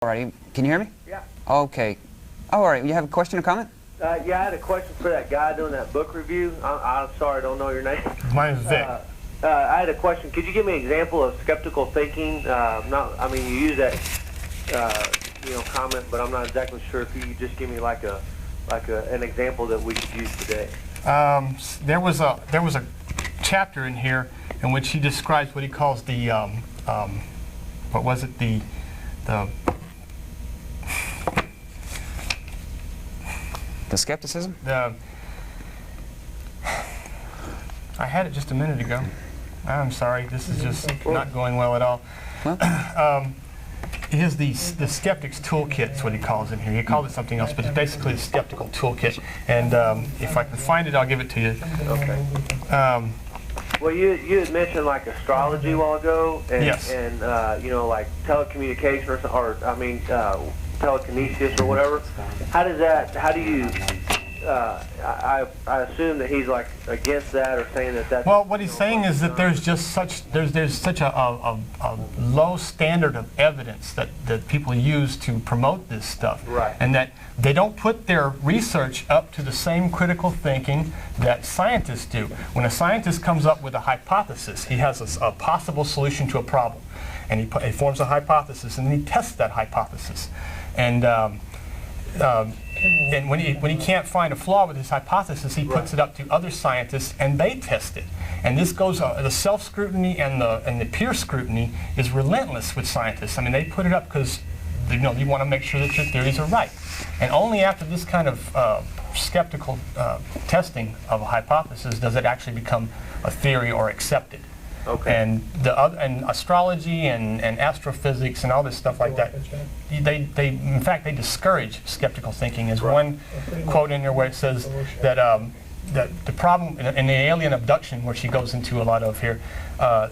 Alrighty, can you hear me? Yeah. Okay. All right, you have a question or comment? Yeah, I had a question for that guy doing that book review. I'm sorry, I don't know your name. Mine is Vic. I had a question. Could you give me an example of skeptical thinking? I mean, you use that, comment, but I'm not exactly sure if you could just give me an example that we could use today. There was a chapter in here in which he describes what he calls the what was it, the skepticism? I had it just a minute ago. I'm sorry, this is just not going well at all. Here's the skeptic's toolkit is what he calls in here. He called it something else, but it's basically the skeptical toolkit. And if I can find it, I'll give it to you. Okay. Well, you had mentioned like astrology a while ago, and, yes. And like telecommunication or telekinesis or whatever. How do you? I assume that he's like against that or saying that that's. Well, what he's saying is that there's such a low standard of evidence that people use to promote this stuff, right. And that they don't put their research up to the same critical thinking that scientists do. When a scientist comes up with a hypothesis, he has a possible solution to a problem, and he forms a hypothesis, and then he tests that hypothesis, and when he can't find a flaw with his hypothesis, he puts it up to other scientists, and they test it. And this goes the self-scrutiny and the peer scrutiny is relentless with scientists. I mean, they put it up because you want to make sure that your theories are right. And only after this kind of skeptical testing of a hypothesis does it actually become a theory or accepted. Okay. And and astrology and astrophysics and all this stuff like that, in fact they discourage skeptical thinking. There's one quote in there where it says that that the problem in the alien abduction, which he goes into a lot of here,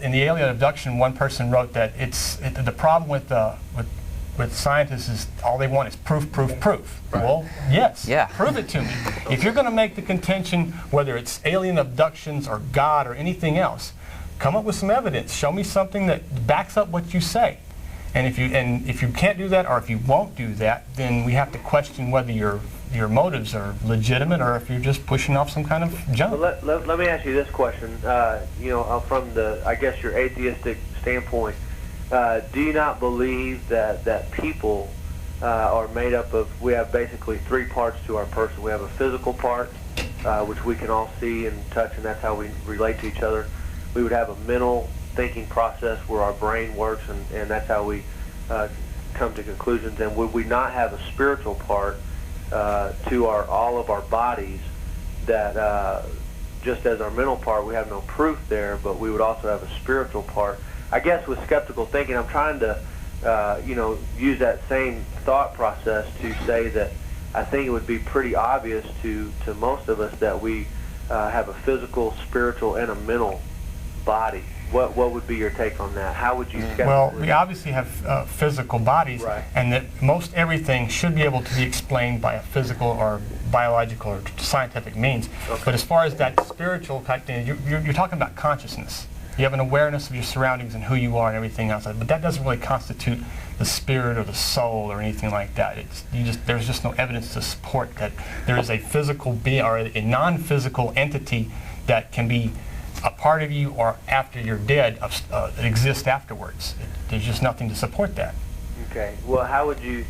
in the alien abduction, one person wrote that the problem with scientists is all they want is proof, proof, proof. Right. Well, yes, prove it to me. If you're going to make the contention, whether it's alien abductions or God or anything else, come up with some evidence. Show me something that backs up what you say. And if you can't do that, or if you won't do that, then we have to question whether your motives are legitimate or if you're just pushing off some kind of junk. Well, let me ask you this question. From I guess your atheistic standpoint, do you not believe that people are made up of? We have basically three parts to our person. We have a physical part, which we can all see and touch, and that's how we relate to each other. We would have a mental thinking process where our brain works, and that's how we come to conclusions. And would we not have a spiritual part to all of our bodies that just as our mental part, we have no proof there, but we would also have a spiritual part? I guess with skeptical thinking, I'm trying to use that same thought process to say that I think it would be pretty obvious to most of us that we have a physical, spiritual, and a mental body. What would be your take on that? How would you skeptically? Well, we obviously have physical bodies, right. And that most everything should be able to be explained by a physical or biological or scientific means. Okay. But as far as that spiritual type thing, you're talking about consciousness. You have an awareness of your surroundings and who you are and everything else, but that doesn't really constitute the spirit or the soul or anything like that. There's just no evidence to support that there is a physical being or a non-physical entity that can be a part of you or after you're dead that exists afterwards. There's just nothing to support that. Okay. Well, how would you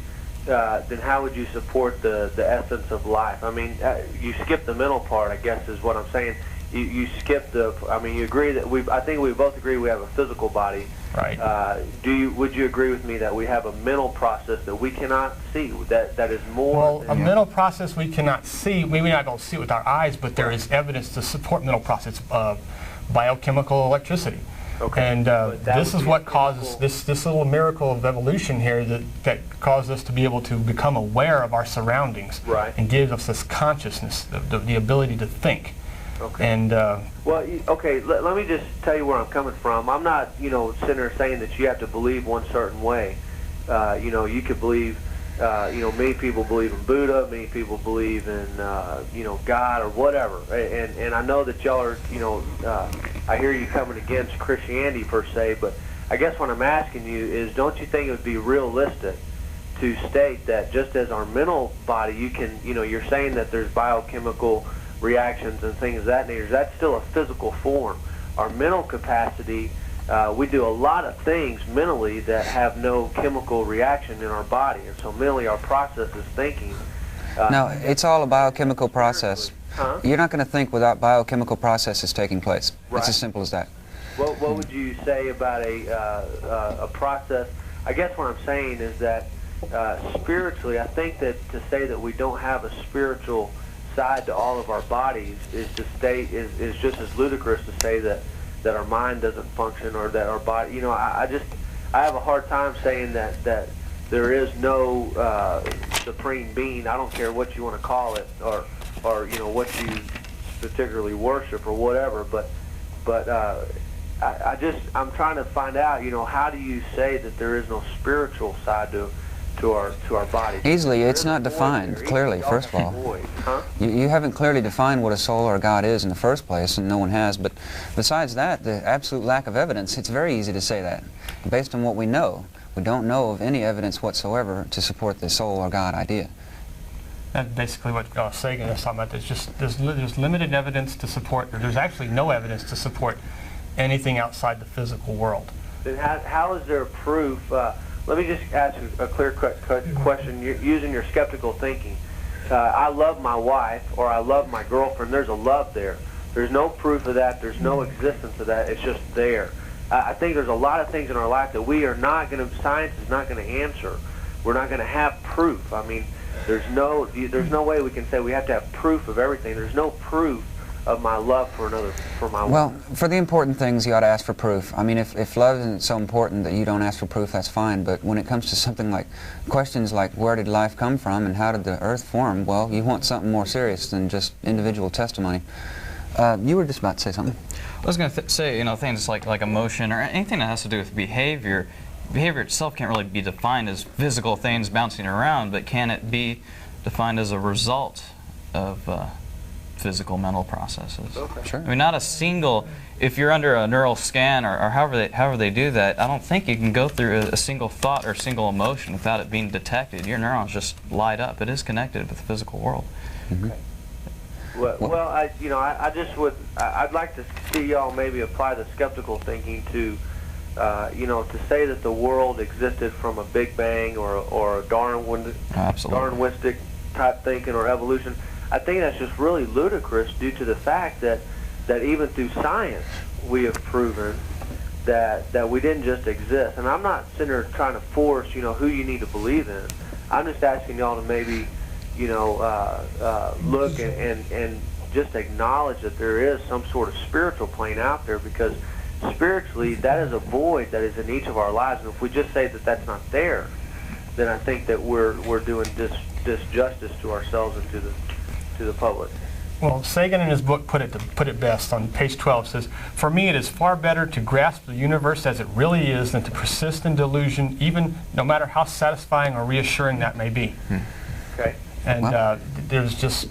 support the essence of life? I mean, you skip the mental part, I guess, is what I'm saying. You skip you agree that I think we both agree we have a physical body. Right. Would you agree with me that we have a mental process that we cannot see, that is more? Well, a mental process we cannot see. We may not be able to see it with our eyes, but there is evidence to support mental process of biochemical electricity. Okay. And this is what causes this little miracle of evolution here that caused us to be able to become aware of our surroundings. Right. And gives us this consciousness, the ability to think. Okay. And well, okay. Let me just tell you where I'm coming from. I'm not, sitting there saying that you have to believe one certain way. You could believe. Many people believe in Buddha. Many people believe in, God or whatever. And I know that y'all are, I hear you coming against Christianity per se. But I guess what I'm asking you is, don't you think it would be realistic to state that just as our mental body, you're saying that there's biochemical reactions and things of that nature. That's still a physical form. Our mental capacity, we do a lot of things mentally that have no chemical reaction in our body, and so mentally our process is thinking. No, it's all a biochemical process. Huh? You're not going to think without biochemical processes taking place. Right. It's as simple as that. What would you say about a process? I guess what I'm saying is that spiritually, I think that to say that we don't have a spiritual side to all of our bodies is just as ludicrous to say that our mind doesn't function or that our body. I have a hard time saying that there is no supreme being. I don't care what you want to call it or what you particularly worship or whatever, but I'm trying to find out, how do you say that there is no spiritual side to our bodies? Easily, it's not defined clearly, first of all. Huh? You haven't clearly defined what a soul or a God is in the first place, and no one has. But besides that, the absolute lack of evidence, it's very easy to say that. Based on what we know, we don't know of any evidence whatsoever to support the soul or God idea. That's basically what Sagan is talking about. There's limited evidence to support, or there's actually no evidence to support anything outside the physical world. Then how is there proof? Let me just ask you a clear-cut question using your skeptical thinking. I love my wife or I love my girlfriend. There's a love there. There's no proof of that. There's no existence of that. It's just there. I think there's a lot of things in our life that we are not going to, science is not going to answer. We're not going to have proof. I mean, there's no way we can say we have to have proof of everything. There's no proof of my love for my wife. Well, for the important things, you ought to ask for proof. I mean, if love isn't so important that you don't ask for proof, that's fine. But when it comes to something like questions like where did life come from and how did the earth form, well, you want something more serious than just individual testimony. You were just about to say something. I was going to say, things like emotion or anything that has to do with behavior. Behavior itself can't really be defined as physical things bouncing around, but can it be defined as a result of physical mental processes? Okay. Sure. I mean, not a single, if you're under a neural scan or however they do that, I don't think you can go through a single thought or single emotion without it being detected. Your neurons just light up. It is connected with the physical world. Mm-hmm. Well, I'd like to see y'all maybe apply the skeptical thinking to, to say that the world existed from a Big Bang or a Darwinistic type thinking or evolution. I think that's just really ludicrous due to the fact that even through science we have proven that we didn't just exist. And I'm not sitting there trying to force, who you need to believe in. I'm just asking y'all to maybe, look and just acknowledge that there is some sort of spiritual plane out there, because spiritually that is a void that is in each of our lives. And if we just say that that's not there, then I think that we're doing disjustice to ourselves and to the public. Well, Sagan in his book put it best on page 12. Says, "For me, it is far better to grasp the universe as it really is than to persist in delusion, even no matter how satisfying or reassuring that may be." Okay. And there's just,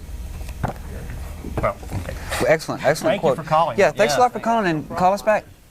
well, okay. Excellent Thank quote. you for calling. Yeah, thanks a Yeah, lot for calling, and call us back.